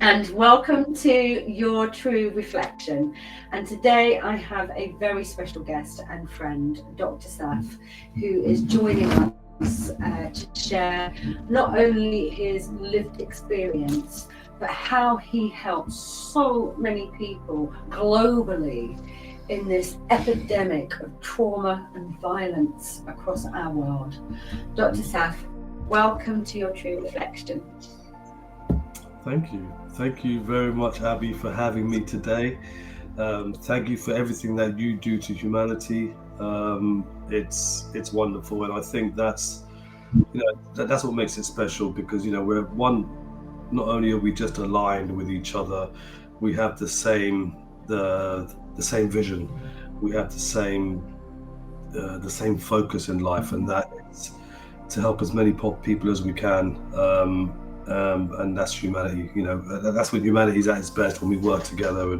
and welcome to Your True Reflection. And today I have a very special guest and friend, Dr. Saf, who is joining us to share not only his lived experience, but how he helps so many people globally in this epidemic of trauma and violence across our world. Dr. Saf, welcome to Your True Reflection. Thank you. Thank you very much, Abby, for having me today. Thank you for everything that you do to humanity. It's wonderful, and I think that's that's what makes it special, because we're one. Not only are we just aligned with each other, we have the same same vision. We have the same focus in life, and that is to help as many people as we can. And that's humanity. That's when humanity is at its best, when we work together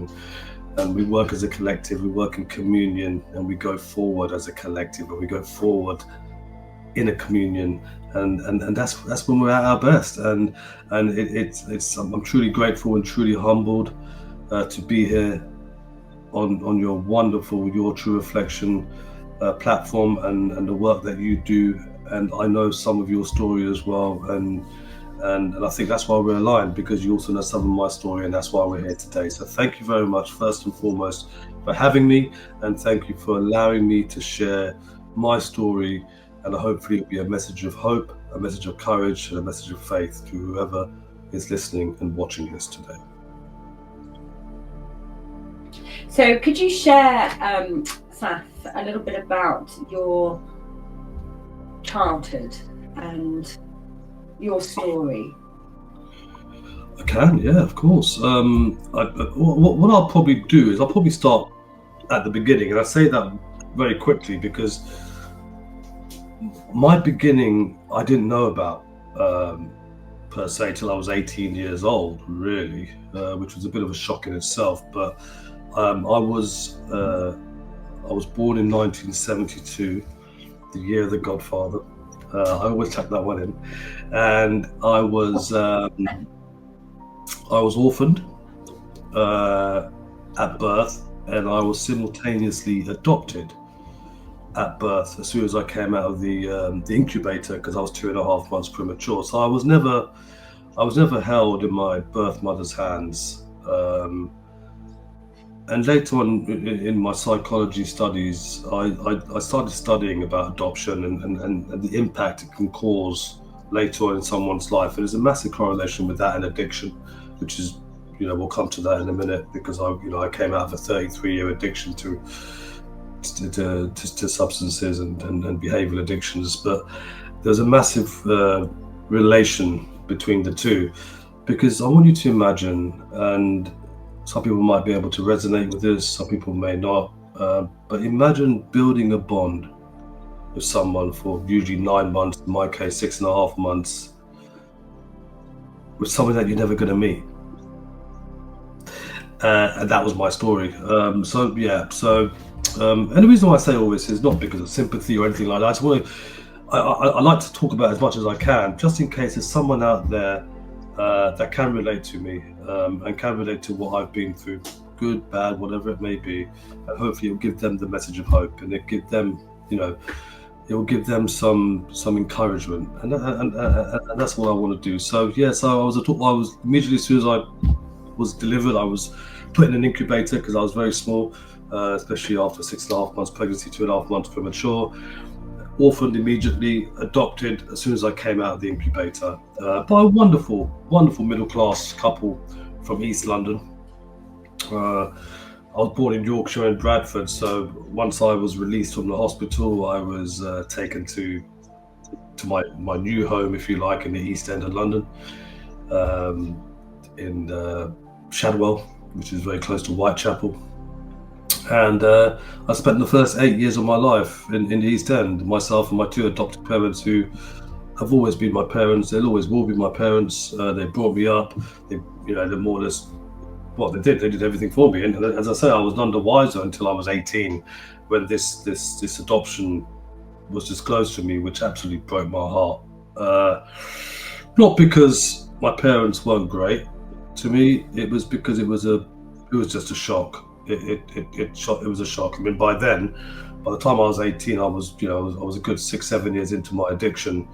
and we work as a collective, we work in communion, and we go forward as a collective, and we go forward in a communion, and that's when we're at our best. And I'm truly grateful and truly humbled to be here on your wonderful Your True Reflection platform, and the work that you do. And I know some of your story as well, and I think that's why we're aligned, because you also know some of my story, and that's why we're here today. So thank you very much, first and foremost, for having me, and thank you for allowing me to share my story, and hopefully it'll be a message of hope, a message of courage, and a message of faith to whoever is listening and watching this today. So could you share, Saf, a little bit about your childhood and your story? I can, yeah, of course. What I'll probably do is I'll probably start at the beginning, and I say that very quickly because my beginning I didn't know about per se till I was 18 years old, really, which was a bit of a shock in itself. But I was born in 1972, the year of the Godfather. I always tuck that one in, and I was orphaned at birth, and I was simultaneously adopted at birth as soon as I came out of the incubator, because I was 2.5 months premature. So I was never held in my birth mother's hands. And later on in my psychology studies, I started studying about adoption and the impact it can cause later on in someone's life. And there's a massive correlation with that and addiction, which is, we'll come to that in a minute, because I came out of a 33-year addiction to substances and behavioral addictions. But there's a massive relation between the two, because I want you to imagine, and some people might be able to resonate with this, some people may not, but imagine building a bond with someone for usually 9 months, in my case 6.5 months, with someone that you're never going to meet. And that was my story. And the reason why I say all this is not because of sympathy or anything like that. I like to talk about as much as I can, just in case there's someone out there that can relate to me, and can relate to what I've been through, good, bad, whatever it may be, and hopefully it'll give them the message of hope, and it give them, it will give them some encouragement, and that's what I want to do. So I was immediately, as soon as I was delivered, I was put in an incubator because I was very small, especially after 6.5 months pregnancy, 2.5 months premature. Orphaned immediately, adopted as soon as I came out of the incubator by a wonderful middle-class couple from East London. I was born in Yorkshire in Bradford, so once I was released from the hospital, I was taken to my new home, if you like, in the East End of London, in Shadwell, which is very close to Whitechapel. And I spent the first 8 years of my life in the East End, myself and my two adopted parents, who have always been my parents. They'll always will be my parents. They brought me up. They're more or less what they did. They did everything for me. And as I say, I was none the wiser until I was 18, when this adoption was disclosed to me, which absolutely broke my heart. Not because my parents weren't great, to me, it was because it was just a shock. It was a shock. I mean, by the time I was 18, I was a good 6-7 years into my addiction,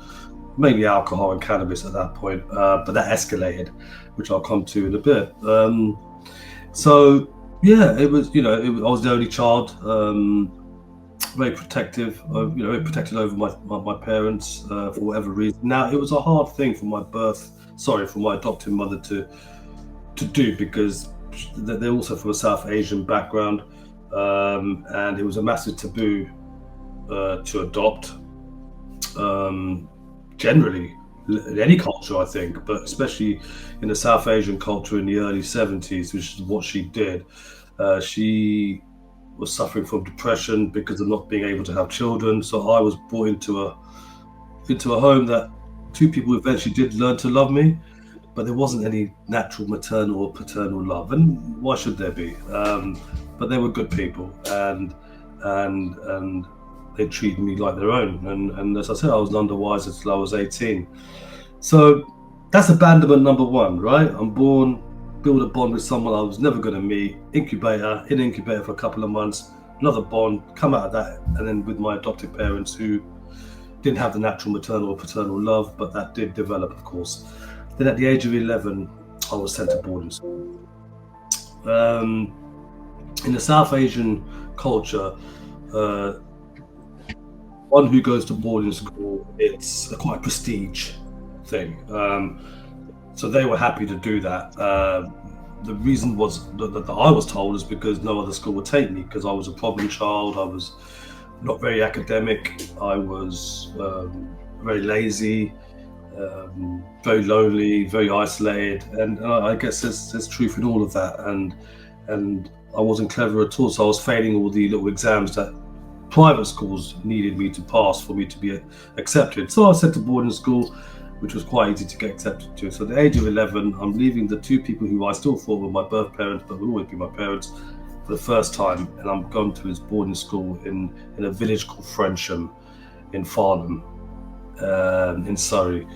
mainly alcohol and cannabis at that point. But that escalated, which I'll come to in a bit. So yeah, it was. I was the only child. Very protective, very protected over my parents for whatever reason. Now, it was a hard thing for my adoptive mother to do, because they're also from a South Asian background, and it was a massive taboo to adopt. Generally, in any culture, I think, but especially in the South Asian culture in the early 70s, which is what she did. She was suffering from depression because of not being able to have children. So I was brought into a home that two people eventually did learn to love me, but there wasn't any natural maternal or paternal love, and why should there be? But they were good people, and they treated me like their own. And as I said, I was none the wiser until I was 18. So that's abandonment number one, right? I'm born, build a bond with someone I was never going to meet, in incubator for a couple of months, another bond, come out of that, and then with my adoptive parents who didn't have the natural maternal or paternal love, but that did develop, of course. Then at the age of 11, I was sent to boarding school. In the South Asian culture, one who goes to boarding school, it's a quite prestige thing. So they were happy to do that. The reason was that I was told is because no other school would take me, because I was a problem child. I was not very academic. I was very lazy, very lonely, very isolated, and I guess there's truth in all of that. And I wasn't clever at all, so I was failing all the little exams that private schools needed me to pass for me to be accepted. So I was sent to boarding school, which was quite easy to get accepted to. So at the age of 11, I'm leaving the two people who I still thought were my birth parents, but would always be my parents, for the first time, and I'm going to this boarding school in a village called Frensham in Farnham, in Surrey.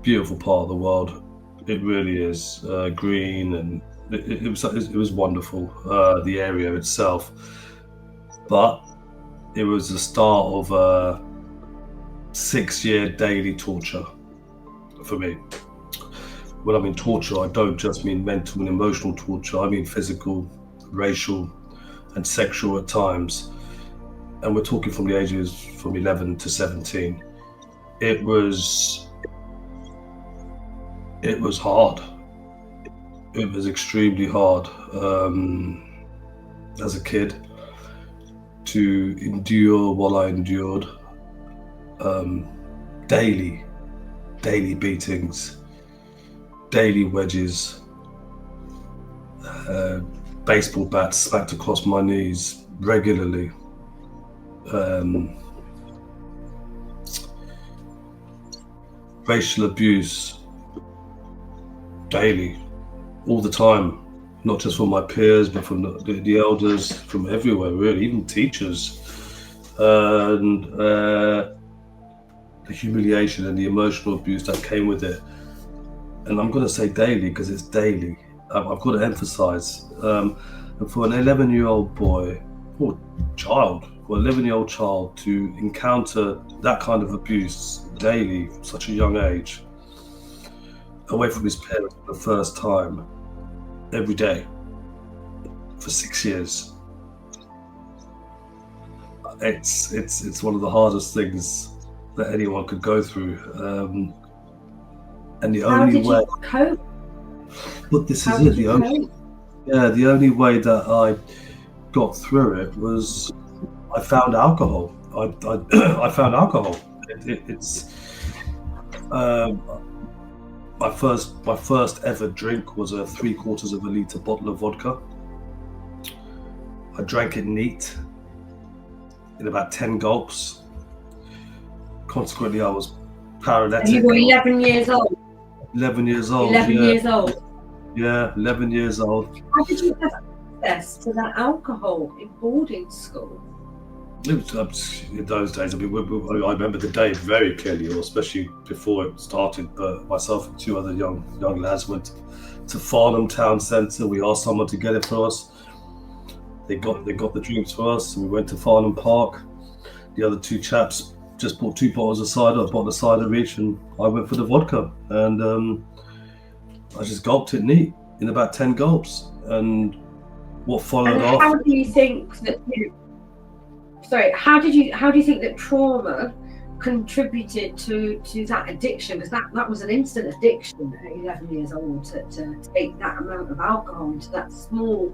Beautiful part of the world. It really is, green, and it was wonderful, the area itself. But it was the start of a 6-year daily torture for me. When I mean torture, I don't just mean mental and emotional torture. I mean physical, racial, and sexual at times. And we're talking from the ages from 11 to 17. It was hard. It was extremely hard as a kid to endure what I endured. Daily beatings, daily wedges, baseball bats smacked across my knees regularly. Racial abuse daily, all the time, not just from my peers, but from the elders, from everywhere, really, even teachers. And the humiliation and the emotional abuse that came with it. And I'm going to say daily because it's daily. I've got to emphasize. And for an 11-year-old boy or child, or 11-year-old child to encounter that kind of abuse daily from such a young age, away from his parents for the first time, every day, for 6 years, it's one of the hardest things that anyone could go through, and the only way. How did you cope? But this is it. The only way that I got through it was I found alcohol. I found alcohol. It's my first ever drink was a 3/4 of a litre bottle of vodka. I drank it neat in about 10 gulps. Consequently, I was paralytic. And you were 11 years old? 11 years old. 11 years old? Yeah, 11 years old. How did you have access to that alcohol in boarding school? It was in those days. I mean, I remember the day very clearly, or especially before it started. But myself and two other young lads went to Farnham Town Centre. We asked someone to get it for us. They got the drinks for us, and we went to Farnham Park. The other two chaps just bought 2 bottles of cider, a bottle of cider each, and I went for the vodka. And I just gulped it neat in about 10 gulps. And what followed And after. how do you think that how do you think that trauma contributed to that addiction? Because that was an instant addiction at 11 years old to take that amount of alcohol into that small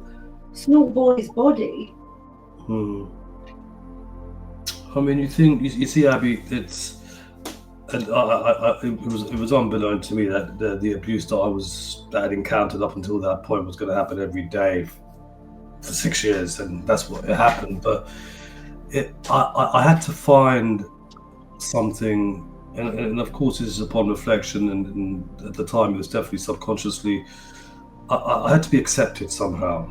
boy's body. I mean, you see, Abby, it's, and it was unbeknown to me that the abuse that I'd encountered up until that point was going to happen every day for 6 years, and that's what it happened. But I had to find something, and of course this is upon reflection, and at the time it was definitely subconsciously. I had to be accepted somehow.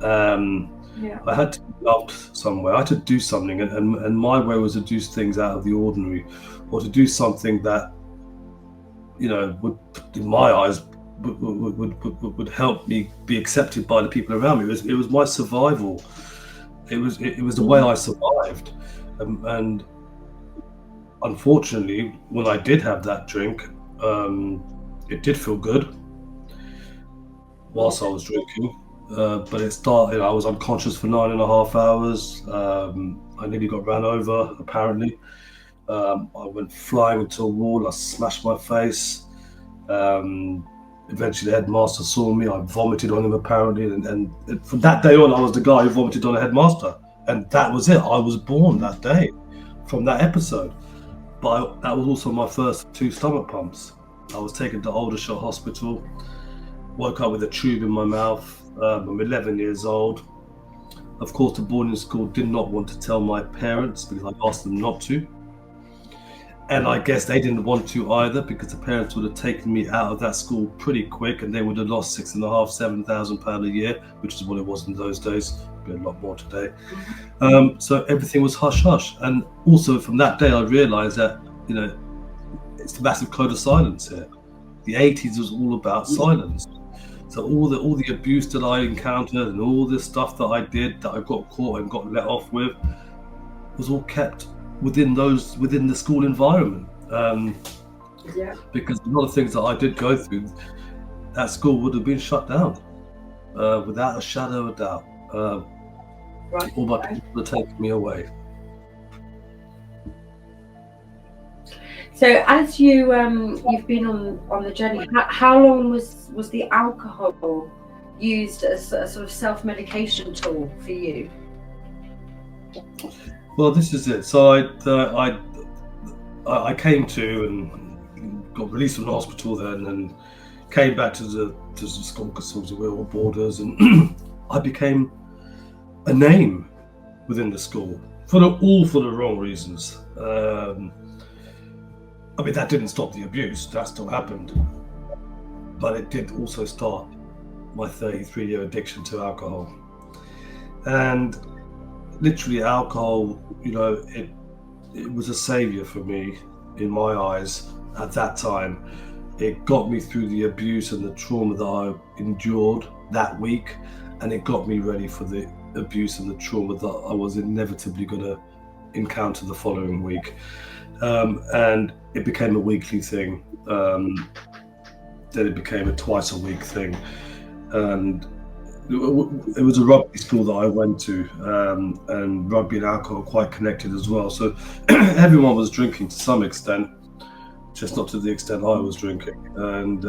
I had to be loved somewhere. I had to do something, and my way was to do things out of the ordinary, or to do something that, would, in my eyes, would help me be accepted by the people around me. It was my survival. It was the way I survived, and unfortunately, when I did have that drink, it did feel good whilst I was drinking. But it started. I was unconscious for 9.5 hours. I nearly got ran over. Apparently, I went flying into a wall. I smashed my face. Eventually, the headmaster saw me. I vomited on him, apparently, and from that day on, I was the guy who vomited on a headmaster, and that was it. I was born that day from that episode. But that was also my first 2 stomach pumps. I was taken to Aldershot Hospital. Woke up with a tube in my mouth. I'm 11 years old. Of course, the boarding school did not want to tell my parents because I asked them not to. And I guess they didn't want to either, because the parents would have taken me out of that school pretty quick, and they would have lost £6,500–7,000 a year, which is what it was in those days. It'd be a lot more today. So everything was hush hush. And also from that day, I realised that it's the massive code of silence here. The 80s was all about silence. So all the abuse that I encountered and all this stuff that I did, that I got caught and got let off with, was all kept within the school environment. Because a lot of things that I did go through, that school would have been shut down without a shadow of doubt. All my people would have taken me away. So as you've been on the journey, how long was the alcohol used as a sort of self-medication tool for you? Well, this is it. So I came to and got released from the hospital then, and came back to the school because we were all boarders, and I became a name within the school for the wrong reasons. I mean, that didn't stop the abuse, that still happened. But it did also start my 33-year addiction to alcohol. And literally alcohol, it was a savior for me in my eyes at that time. It got me through the abuse and the trauma that I endured that week, and it got me ready for the abuse and the trauma that I was inevitably going to encounter the following week. And it became a weekly thing. Then it became a twice a week thing. And it was a rugby school that I went to, and rugby and alcohol are quite connected as well. So everyone was drinking to some extent, just not to the extent I was drinking. And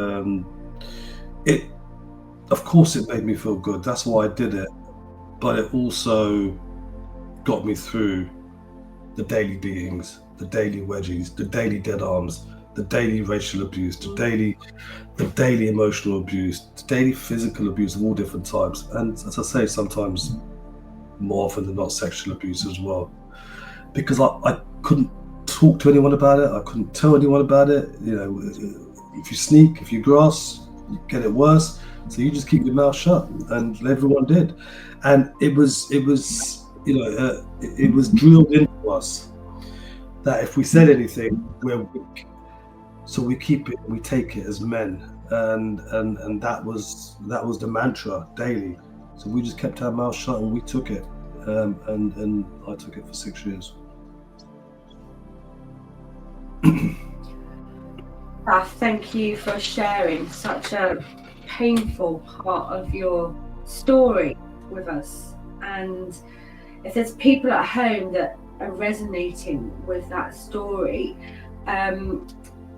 of course it made me feel good. That's why I did it. But it also got me through the daily beatings, the daily wedgies, the daily dead arms, the daily racial abuse, the daily emotional abuse, the daily physical abuse of all different types, and as I say, sometimes more often than not sexual abuse as well. Because I couldn't talk to anyone about it, I couldn't tell anyone about it. If you sneak, if you grass, you get it worse. So you just keep your mouth shut, and everyone did. And it was it was drilled into us that if we said anything, we're weak. So we keep it, we take it as men, and that was the mantra daily. So we just kept our mouth shut and we took it, and I took it for 6 years. Thank you for sharing such a painful part of your story with us. And if there's people at home that are resonating with that story,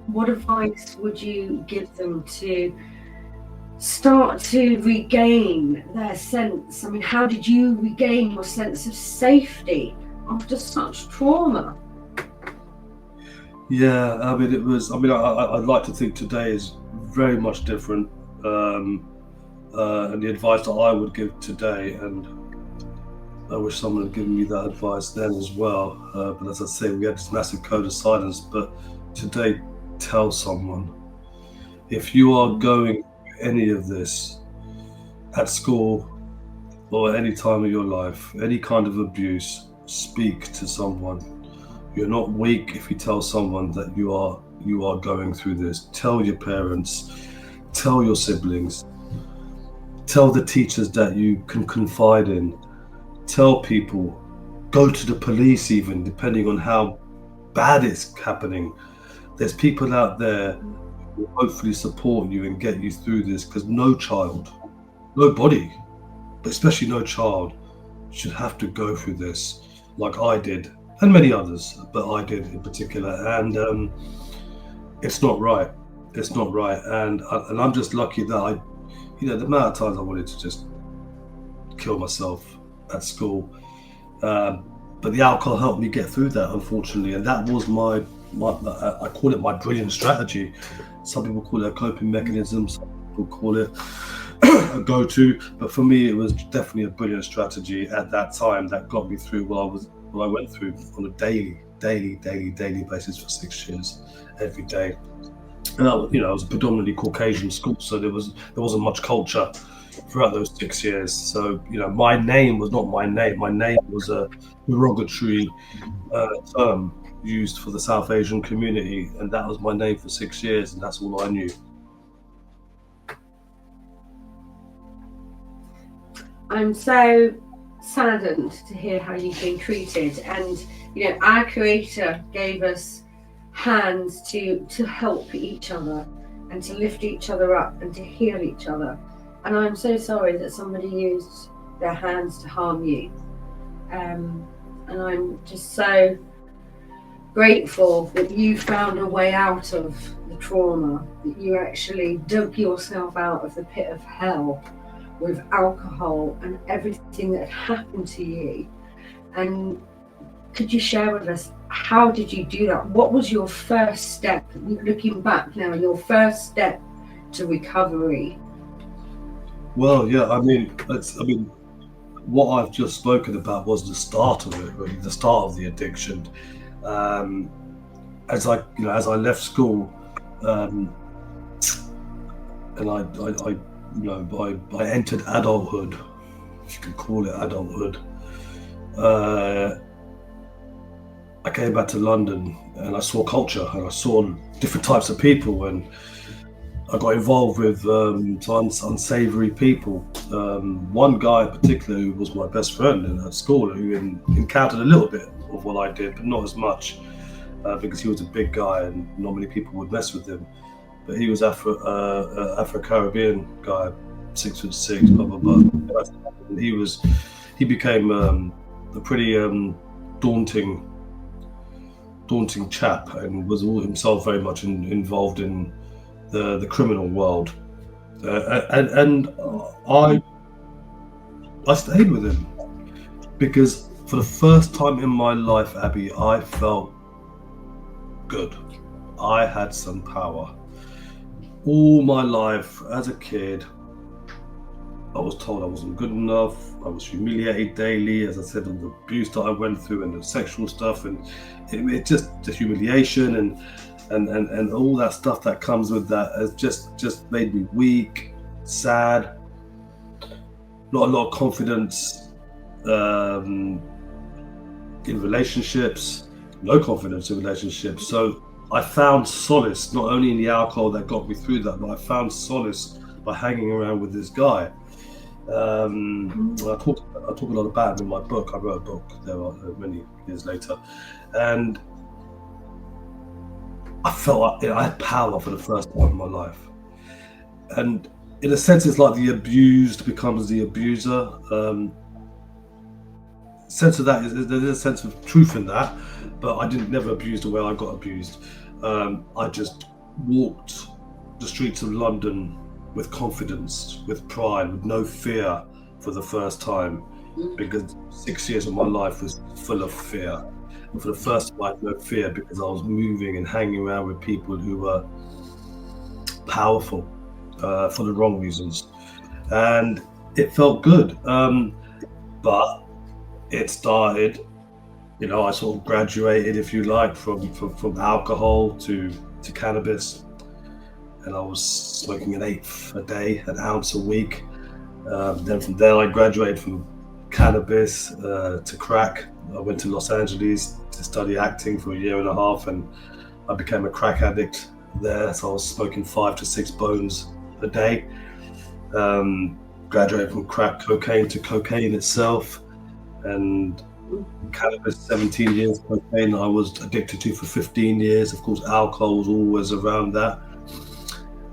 what advice would you give them to start to regain their sense? I mean, how did you regain your sense of safety after such trauma? Yeah, I mean, I'd like to think today is very much different, and the advice that I would give today, and I wish someone had given me that advice then as well. But as I say, we had this massive code of silence. But today, tell someone. If you are going through any of this at school or any time of your life, any kind of abuse, speak to someone. You're not weak if you tell someone that you are going through this. Tell your parents, tell your siblings, tell the teachers that you can confide in. Tell people, go to the police even, depending on how bad it's happening. There's people out there who will hopefully support you and get you through this, because no child, nobody, but especially no child, should have to go through this like I did, and many others, but I did in particular. And it's not right. It's not right. And I'm just lucky that the amount of times I wanted to just kill myself at school, but the alcohol helped me get through that, unfortunately, and that was my I call it my brilliant strategy. Some people call it a coping mechanism, some people call it a go-to, but for me it was definitely a brilliant strategy at that time that got me through what I went through on a daily basis for 6 years, every day. And I was a predominantly Caucasian school, so there wasn't much culture throughout those 6 years. So, my name was not my name. My name was a derogatory term used for the South Asian community, and that was my name for 6 years, and that's all I knew. I'm so saddened to hear how you've been treated, and our Creator gave us hands to help each other and to lift each other up and to heal each other. And I'm so sorry that somebody used their hands to harm you. And I'm just so grateful that you found a way out of the trauma, that you actually dug yourself out of the pit of hell with alcohol and everything that had happened to you. And could you share with us, how did you do that? What was your first step, looking back now, your first step to recovery? Well, yeah, what I've just spoken about was the start of it, really, the start of the addiction. As I left school, and I entered adulthood, if you could call it adulthood. I came back to London and I saw culture and I saw different types of people, and I got involved with some unsavory people. One guy in particular, who was my best friend at school, who encountered a little bit of what I did, but not as much, because he was a big guy and not many people would mess with him. But he was Afro-Caribbean guy, 6'6", blah blah blah. And he became a pretty daunting chap, and was all himself very much involved in the criminal world, and I stayed with him because for the first time in my life, Abby, I felt good. I had some power. All my life as a kid, I was told I wasn't good enough. I was humiliated daily, as I said, all the abuse that I went through and the sexual stuff, and it just the humiliation and all that stuff that comes with that has just made me weak, sad, not a lot of confidence, in relationships, no confidence in relationships. So I found solace not only in the alcohol that got me through that, but I found solace by hanging around with this guy. I talk a lot about him in my book. I wrote a book there many years later, and I felt like I had power for the first time in my life. And in a sense, it's like the abused becomes the abuser. Sense of that is there's a sense of truth in that, but I didn't never abuse the way I got abused. I just walked the streets of London with confidence, with pride, with no fear for the first time, because 6 years of my life was full of fear. And for the first time, I had no fear because I was moving and hanging around with people who were powerful for the wrong reasons, and it felt good. But it started, I sort of graduated, if you like, from alcohol to cannabis, and I was smoking an eighth a day, an ounce a week. Then from there, I graduated from cannabis to crack. I went to Los Angeles to study acting for a year and a half, and I became a crack addict there. So I was smoking 5 to 6 bones a day. Graduated from crack cocaine to cocaine itself, and cannabis 17 years, cocaine I was addicted to for 15 years. Of course, alcohol was always around that.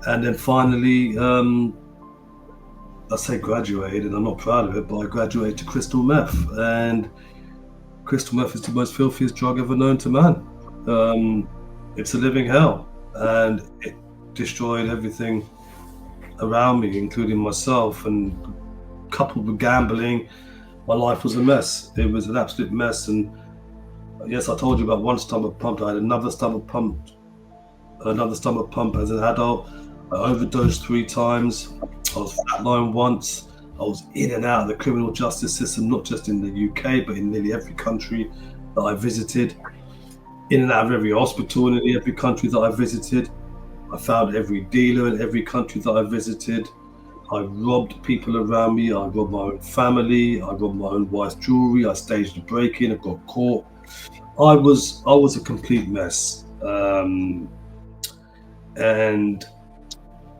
And then finally, I say graduated, and I'm not proud of it, but I graduated to crystal meth. And crystal meth is the most filthiest drug ever known to man. It's a living hell, and it destroyed everything around me, including myself. And coupled with gambling, my life was a mess. It was an absolute mess. And yes, I told you about one stomach pump. I had another stomach pump as an adult. I overdosed 3 times. I was flatlined once. I was in and out of the criminal justice system, not just in the UK, but in nearly every country that I visited. In and out of every hospital in nearly every country that I visited. I found every dealer in every country that I visited. I robbed people around me. I robbed my own family. I robbed my own wife's jewelry. I staged a break-in. I got caught. I was a complete mess, and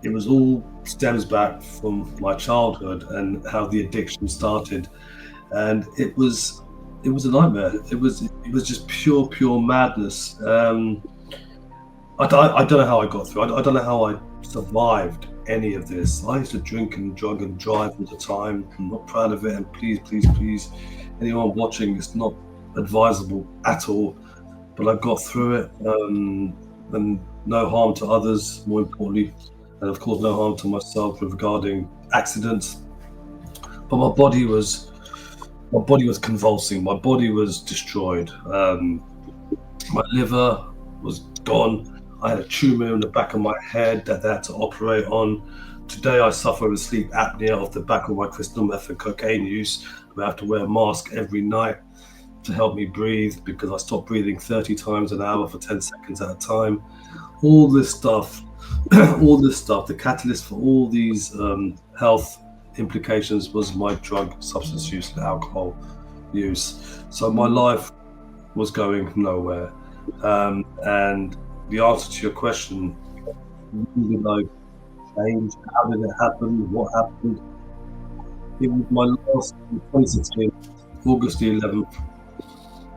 it was all stems back from my childhood and how the addiction started, and it was a nightmare. It was just pure madness. I don't know how I got through. I don't know how I survived any of this. I used to drink and drug and drive all the time. I'm not proud of it, and please, anyone watching, it's not advisable at all. But I got through it, and no harm to others, more importantly, and of course no harm to myself regarding accidents. But my body was convulsing. My body was destroyed. My liver was gone. I had a tumor in the back of my head that they had to operate on. Today I suffer with sleep apnea off the back of my crystal meth and cocaine use. I have to wear a mask every night to help me breathe, because I stopped breathing 30 times an hour for 10 seconds at a time. All this stuff, the catalyst for all these health implications was my drug, substance use, and alcohol use. So my life was going nowhere. And the answer to your question, when did I change? How did it happen? What happened? It was my last, 2016, August the 11th.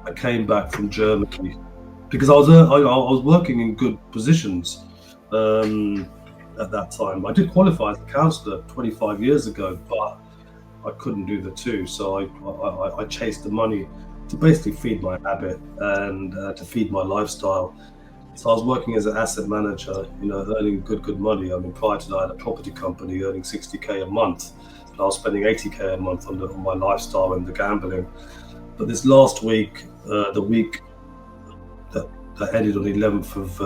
I came back from Germany because I was working in good positions at that time. I did qualify as a counsellor 25 years ago, but I couldn't do the two. So I chased the money to basically feed my habit and to feed my lifestyle. So I was working as an asset manager, earning good money. I mean, prior to that, I had a property company earning 60k a month, but I was spending 80k a month on my lifestyle and the gambling. But this last week, the week that ended on the 11th of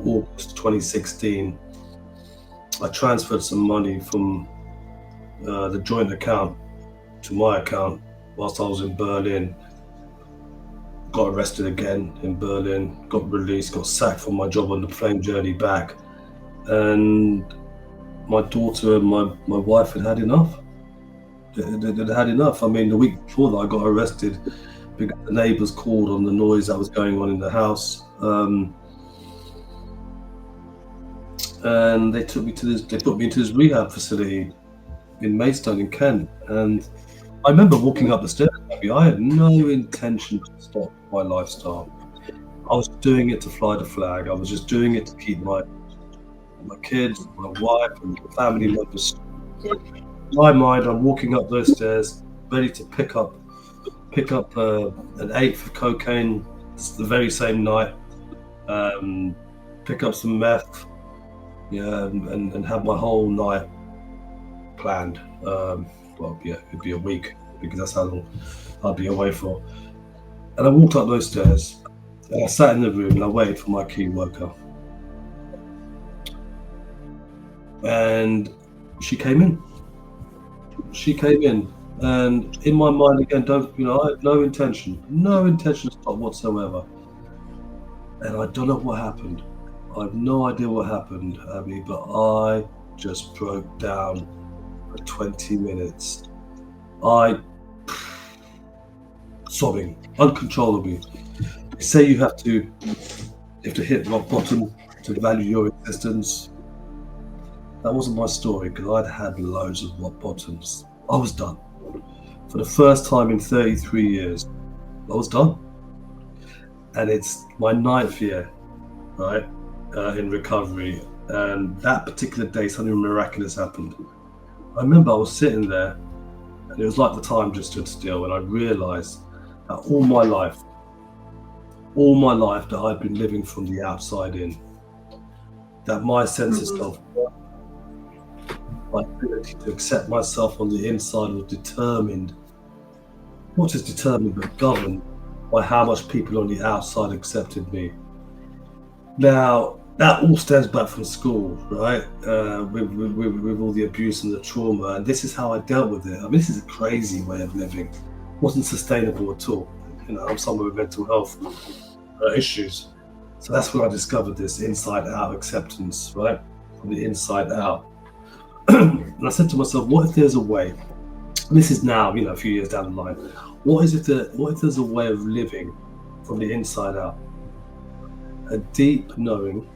August 2016, I transferred some money from the joint account to my account whilst I was in Berlin. Got arrested again in Berlin, got released, got sacked from my job on the plane journey back. And my daughter and my wife had enough. They'd had enough. I mean, the week before that, I got arrested because the neighbours called on the noise that was going on in the house. And they put me into this rehab facility in Maidstone in Kent. And I remember walking up the stairs. I had no intention to stop my lifestyle. I was doing it to fly the flag. I was just doing it to keep my kids, my wife, and family members. In my mind, I'm walking up those stairs, ready to pick up an eighth of cocaine the very same night, pick up some meth, and have my whole night planned. It'd be a week, because that's how long I'd be away for. And I walked up those stairs, and I sat in the room and I waited for my key worker. And she came in. And in my mind again, I had no intention to stop whatsoever. And I don't know what happened. I have no idea what happened, Abby, but I just broke down for 20 minutes. Sobbing uncontrollably. They say you have to hit rock bottom to value your existence. That wasn't my story, because I'd had loads of rock bottoms. I was done. For the first time in 33 years, I was done. And it's my 9th year, right, in recovery. And that particular day, something miraculous happened. I remember I was sitting there, and it was like the time just stood still, and I realized that all my life that I'd been living from the outside in, that my sense of self-worth, my ability to accept myself on the inside was determined, not just determined, but governed by how much people on the outside accepted me. Now, that all stems back from school, right? With all the abuse and the trauma, and this is how I dealt with it. I mean, this is a crazy way of living. It wasn't sustainable at all. I'm someone with mental health issues. So that's when I discovered this inside-out acceptance, right? From the inside out. And I said to myself, what if there's a way? And this is now, a few years down the line. What if there's a way of living from the inside out? A deep knowing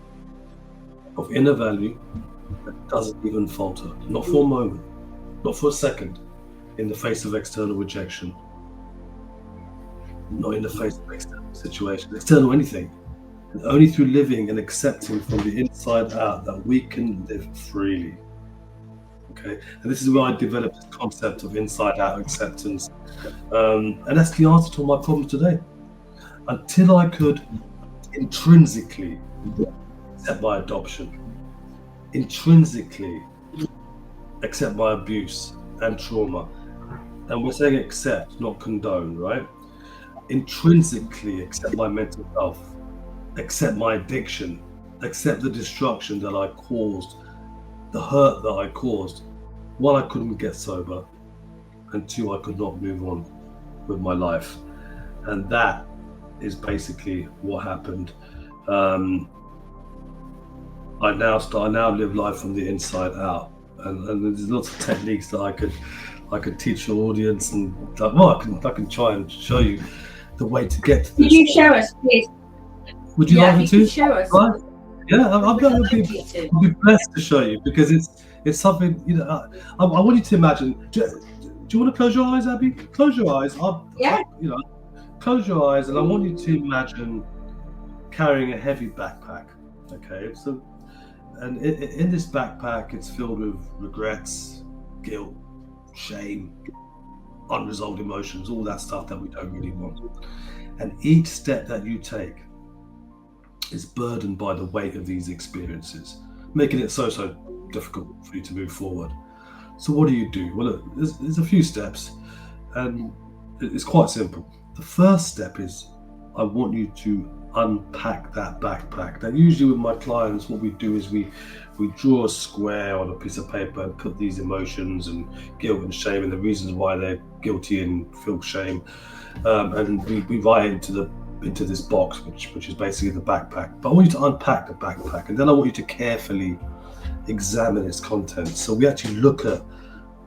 of inner value that doesn't even falter, not for a moment, not for a second, in the face of external rejection, not in the face of external situation, external anything. And only through living and accepting from the inside out that we can live freely. Okay, and this is where I developed this concept of inside-out acceptance, and that's the answer to all my problems today. Until I could intrinsically accept my adoption, intrinsically accept my abuse and trauma, and we're saying accept, not condone, right? Intrinsically accept my mental health, accept my addiction, accept the destruction that I caused, the hurt that I caused. One, I couldn't get sober, and two, I could not move on with my life. And that is basically what happened. I now live life from the inside out, and there's lots of techniques that I could teach your audience, and I can try and show you the way to get to this. Could you show us, please? Would you like me to? Show us. Right? Yeah, I'll be blessed to show you, because it's something, I want you to imagine. Do you want to close your eyes, Abby? Close your eyes. Close your eyes, and I want you to imagine carrying a heavy backpack. Okay, so, and in this backpack, it's filled with regrets, guilt, shame, unresolved emotions, all that stuff that we don't really want. And each step that you take is burdened by the weight of these experiences, making it so difficult for you to move forward. So what do? Well, look, there's a few steps, and it's quite simple. The first step is, I want you to unpack that backpack. Now, usually with my clients, what we do is we draw a square on a piece of paper and put these emotions and guilt and shame and the reasons why they're guilty and feel shame, and we write into this box, which is basically the backpack. But I want you to unpack the backpack, and then I want you to carefully examine its contents. So we actually look at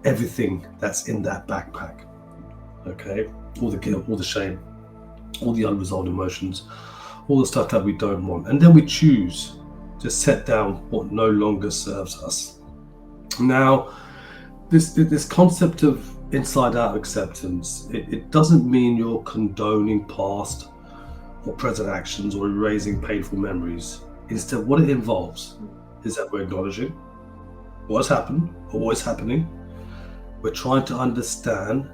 everything that's in that backpack. Okay, all the guilt, all the shame, all the unresolved emotions, all the stuff that we don't want. And then we choose to set down what no longer serves us. Now, this concept of inside out acceptance, it doesn't mean you're condoning past or present actions or erasing painful memories. Instead, what it involves is that we're acknowledging what's happened or what is happening. We're trying to understand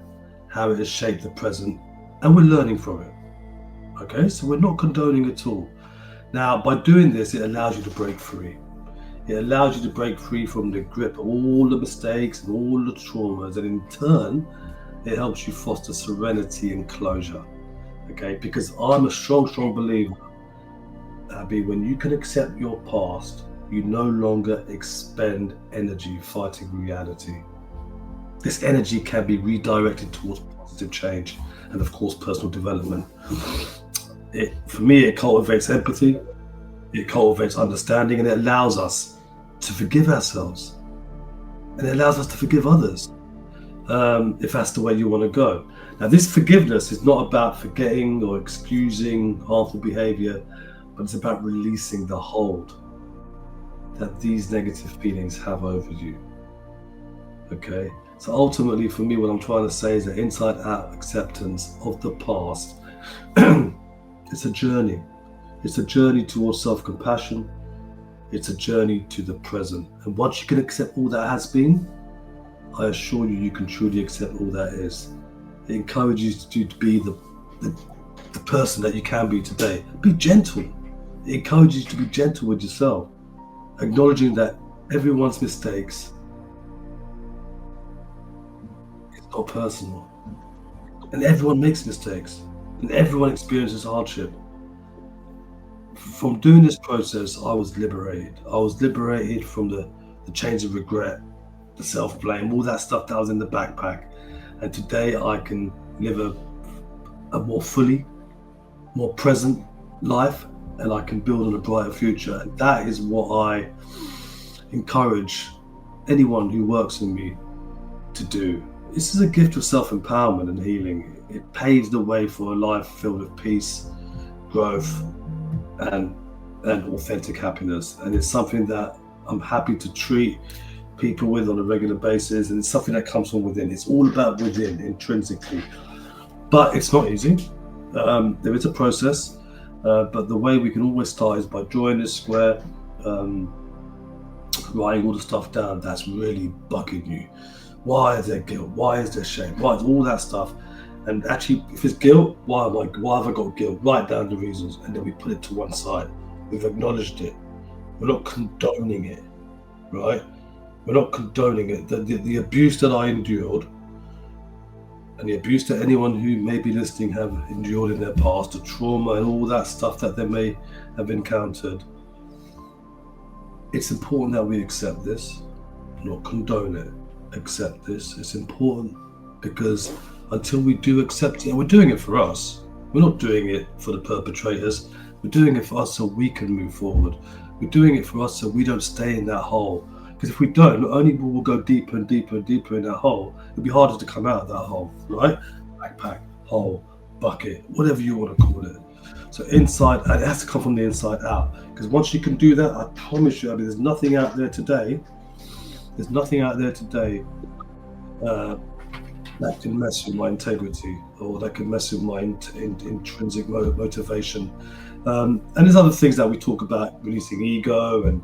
how it has shaped the present, and we're learning from it. Okay, so we're not condoning at all. Now, by doing this, it allows you to break free. It allows you to break free from the grip of all the mistakes and all the traumas, and in turn, it helps you foster serenity and closure. Okay, because I'm a strong believer, Abby, when you can accept your past, you no longer expend energy fighting reality. This energy can be redirected towards positive change and, of course, personal development. For me, it cultivates empathy, it cultivates understanding, and it allows us to forgive ourselves, and it allows us to forgive others, if that's the way you want to go. Now, this forgiveness is not about forgetting or excusing harmful behavior, but it's about releasing the hold that these negative feelings have over you. Okay, so ultimately for me, what I'm trying to say is that inside out acceptance of the past, it's a journey. It's a journey towards self-compassion. It's a journey to the present. And once you can accept all that has been, I assure you, you can truly accept all that is. It encourages you to be the person that you can be today. Be gentle. It encourages you to be gentle with yourself, acknowledging that everyone's mistakes is not personal. And everyone makes mistakes. And everyone experiences hardship. From doing this process, I was liberated. I was liberated from the chains of regret, the self-blame, all that stuff that was in the backpack. And today I can live a more fully, more present life, and I can build on a brighter future. And that is what I encourage anyone who works with me to do. This is a gift of self-empowerment and healing. It paves the way for a life filled with peace, growth, and authentic happiness. And it's something that I'm happy to treat people with on a regular basis, and it's something that comes from within. It's all about within, intrinsically. But it's not easy. There is a process, but the way we can always start is by drawing this square, writing all the stuff down that's really bugging you. Why is there guilt? Why is there shame? Why is all that stuff? And actually, if it's guilt, why have I got guilt? Write down the reasons, and then we put it to one side. We've acknowledged it. We're not condoning it, right? We're not condoning it. The abuse that I endured, and the abuse that anyone who may be listening have endured in their past, the trauma and all that stuff that they may have encountered, it's important that we accept this, not condone it. Accept this. It's important because until we do accept it, and we're doing it for us. We're not doing it for the perpetrators. We're doing it for us so we can move forward. We're doing it for us so we don't stay in that hole. Because if we don't, not only will we go deeper and deeper and deeper in that hole, it'll be harder to come out of that hole, right? Backpack, hole, bucket, whatever you want to call it. So inside, and it has to come from the inside out. Because once you can do that, I promise you, there's nothing out there today. There's nothing out there today that can mess with my integrity, or that can mess with my intrinsic motivation. And there's other things that we talk about, releasing ego and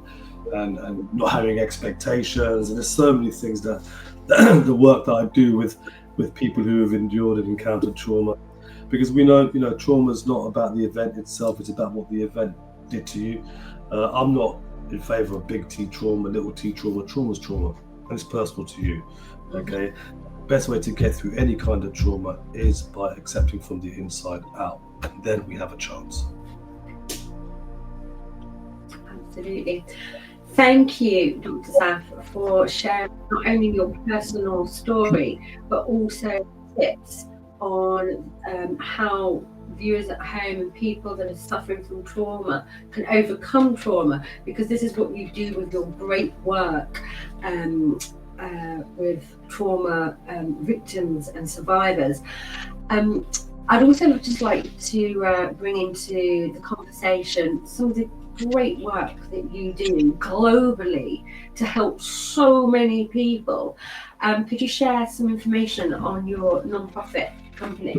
not having expectations. And there's so many things that the work that I do with people who have endured and encountered trauma, because we know, trauma is not about the event itself, it's about what the event did to you. I'm not in favor of big T trauma, little T trauma. Trauma's trauma, and it's personal to you. Okay, best way to get through any kind of trauma is by accepting from the inside out, and then we have a chance. Absolutely. Thank you, Dr. Saf, for sharing not only your personal story, but also tips on how viewers at home and people that are suffering from trauma can overcome trauma, because this is what you do with your great work with trauma victims and survivors. I'd also just like to bring into the conversation some of the great work that you do globally to help so many people. Could you share some information on your non-profit company?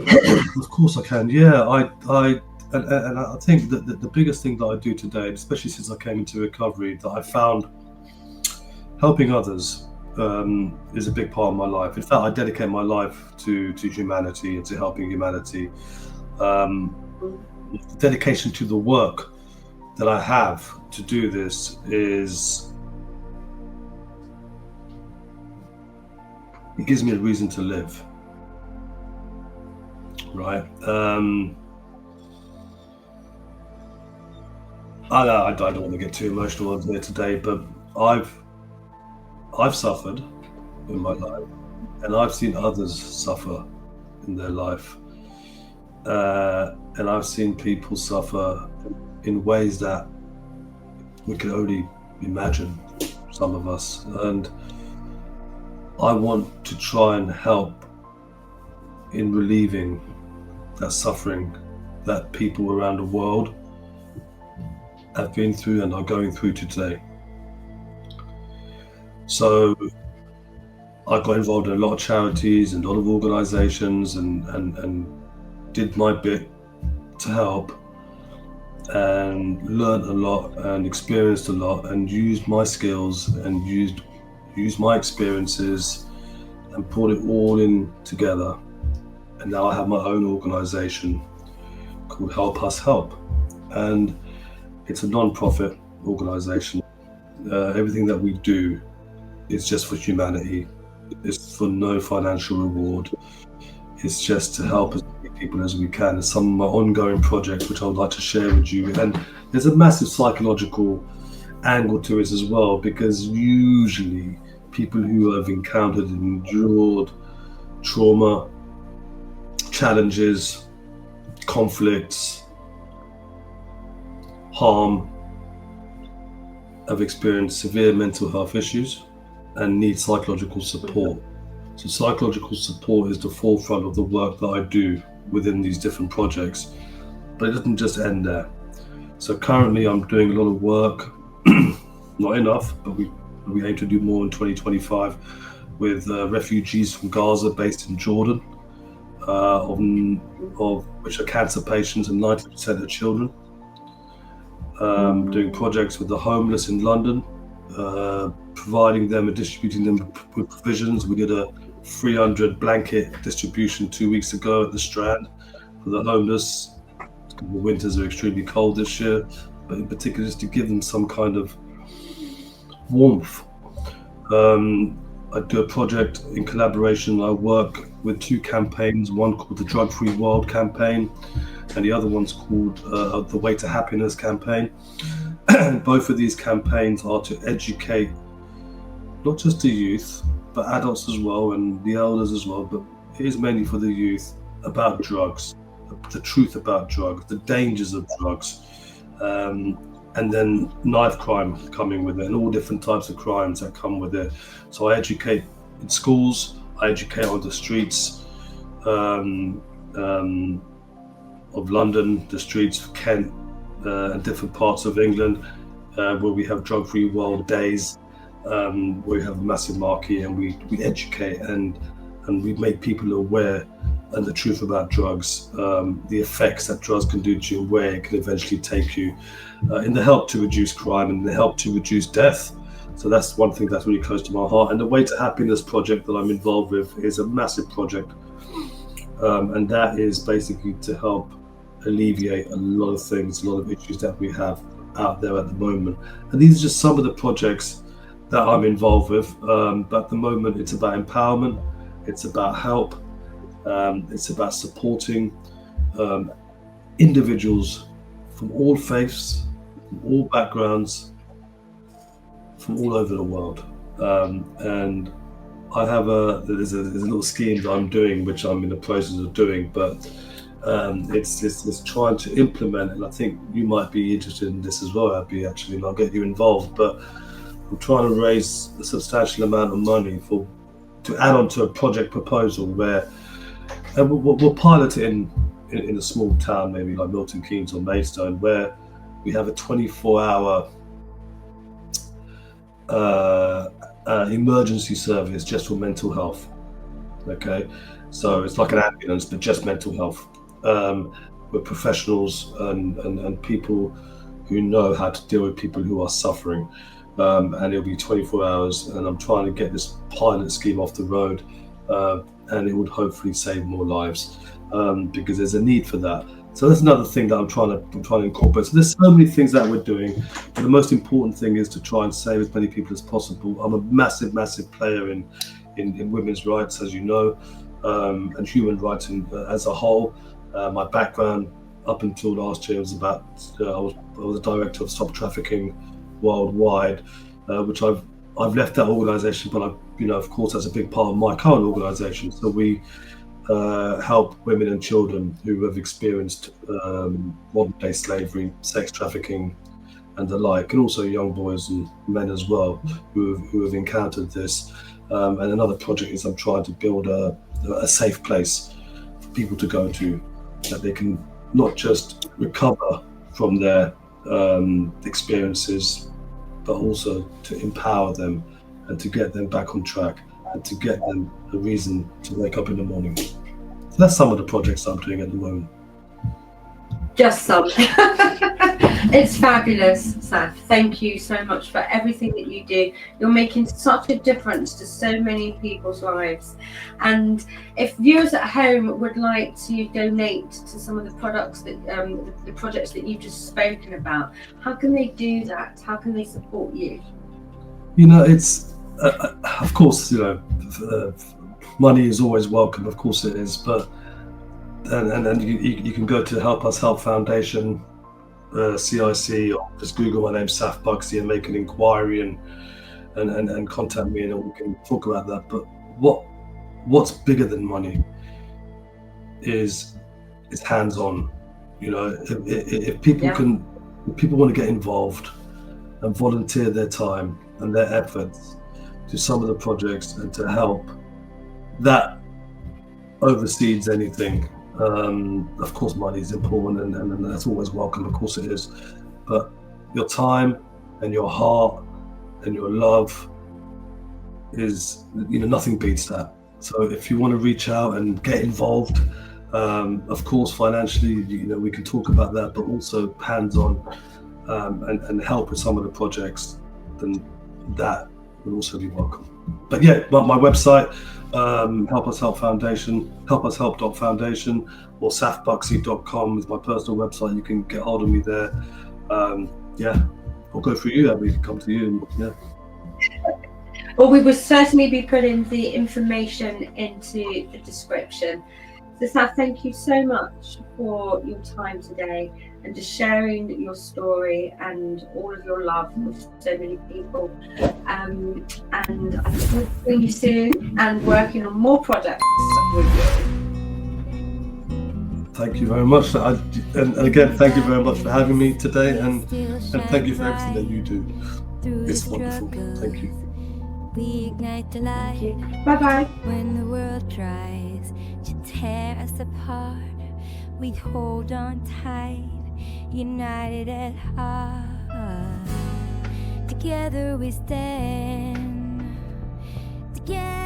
Of course I can. Yeah, and I think that the biggest thing that I do today, especially since I came into recovery, that I found helping others is a big part of my life. In fact, I dedicate my life to humanity and to helping humanity. Um, the dedication to the work that I have to do this is, it gives me a reason to live, right? I don't want to get too emotional on here today, but I've suffered in my life, and I've seen others suffer in their life, and I've seen people suffer in ways that we can only imagine, some of us, and I want to try and help in relieving that suffering that people around the world have been through and are going through today. So I got involved in a lot of charities and a lot of organizations and did my bit to help, and learned a lot and experienced a lot and used my skills and used my experiences and put it all in together. And now I have my own organization called Help Us Help, and it's a non-profit organization. Everything that we do is just for humanity. It's for no financial reward. It's just to help as many people as we can. And some of my ongoing projects, which I would like to share with you. And there's a massive psychological angle to it as well, because usually people who have encountered and endured trauma, challenges, conflicts, harm, have experienced severe mental health issues and need psychological support. So psychological support is the forefront of the work that I do within these different projects, but it doesn't just end there. So currently I'm doing a lot of work, not enough, but we aim to do more in 2025 with refugees from Gaza based in Jordan, of which are cancer patients, and 90% are children. Doing projects with the homeless in London, providing them and distributing them with provisions. We did a 300 blanket distribution 2 weeks ago at the Strand for the homeless. The winters are extremely cold this year, but in particular just to give them some kind of warmth. I do a project in collaboration. I work with two campaigns, one called the Drug Free World campaign, and the other one's called the Way to Happiness campaign. Both of these campaigns are to educate not just the youth, but adults as well, and the elders as well, but it is mainly for the youth, about drugs, the truth about drugs, the dangers of drugs, and then knife crime coming with it, and all different types of crimes that come with it. So I educate in schools, I educate on the streets of London, the streets of Kent, and different parts of England, where we have drug-free world days, where we have a massive marquee, and we educate and we make people aware and the truth about drugs, the effects that drugs can do to you, where it can eventually take you, in the help to reduce crime and the help to reduce death. So that's one thing that's really close to my heart. And the Way to Happiness project that I'm involved with is a massive project, and that is basically to help alleviate a lot of things, a lot of issues that we have out there at the moment. And these are just some of the projects that I'm involved with, but at the moment it's about empowerment, it's about help, it's about supporting individuals from all faiths, from all backgrounds, from all over the world. And I have there's a little scheme that I'm doing, which I'm in the process of doing, but it's trying to implement, and I think you might be interested in this as well, Abby, actually, and I'll get you involved. But I'm trying to raise a substantial amount of money to add on to a project proposal where we'll pilot it in a small town, maybe like Milton Keynes or Maidstone, where we have a 24-hour emergency service just for mental health. Okay, so it's like an ambulance, but just mental health. With professionals and people who know how to deal with people who are suffering. And it'll be 24 hours, and I'm trying to get this pilot scheme off the road, and it would hopefully save more lives, because there's a need for that. So that's another thing that I'm trying to incorporate. So there's so many things that we're doing, but the most important thing is to try and save as many people as possible. I'm a massive player in women's rights, as you know, and human rights as a whole. My background up until last year was about I was a director of Stop Trafficking Worldwide, which I've left that organisation, but of course that's a big part of my current organisation. So we help women and children who have experienced modern day slavery, sex trafficking, and the like, and also young boys and men as well who have encountered this. And another project is I'm trying to build a safe place for people to go to, that they can not just recover from their experiences, but also to empower them and to get them back on track and to get them a reason to wake up in the morning. So that's some of the projects I'm doing at the moment. Just some. It's fabulous, Saf. Thank you so much for everything that you do. You're making such a difference to so many people's lives. And if viewers at home would like to donate to some of the products that the projects that you've just spoken about, how can they do that? How can they support you? It's of course, money is always welcome. Of course it is, but and you can go to Help Us Help Foundation, CIC, or just Google my name, Saf Buxy, and make an inquiry and contact me, and we can talk about that. But what's bigger than money is hands-on. If people if people want to get involved and volunteer their time and their efforts to some of the projects and to help, that oversees anything. Of course, money is important, and that's always welcome. Of course, it is. But your time and your heart and your love is, nothing beats that. So if you want to reach out and get involved, of course, financially, we can talk about that, but also hands-on and help with some of the projects, then that would also be welcome. But yeah, my website, Help Us Help Foundation, helpushelp.foundation, or safbuxy.com is my personal website. You can get hold of me there. I'll go through you, Abby, come to you. Well, we will certainly be putting the information into the description. So Saf, thank you so much for your time today and just sharing your story and all of your love with so many people. And I look forward to seeing you soon and working on more projects with you. Thank you very much. And again, thank you very much for having me today, and thank you for everything that you do. It's wonderful. Thank you. We ignite the light. Bye-bye. When the world tries to tear us apart, we hold on tight, united at heart. Together we stand, together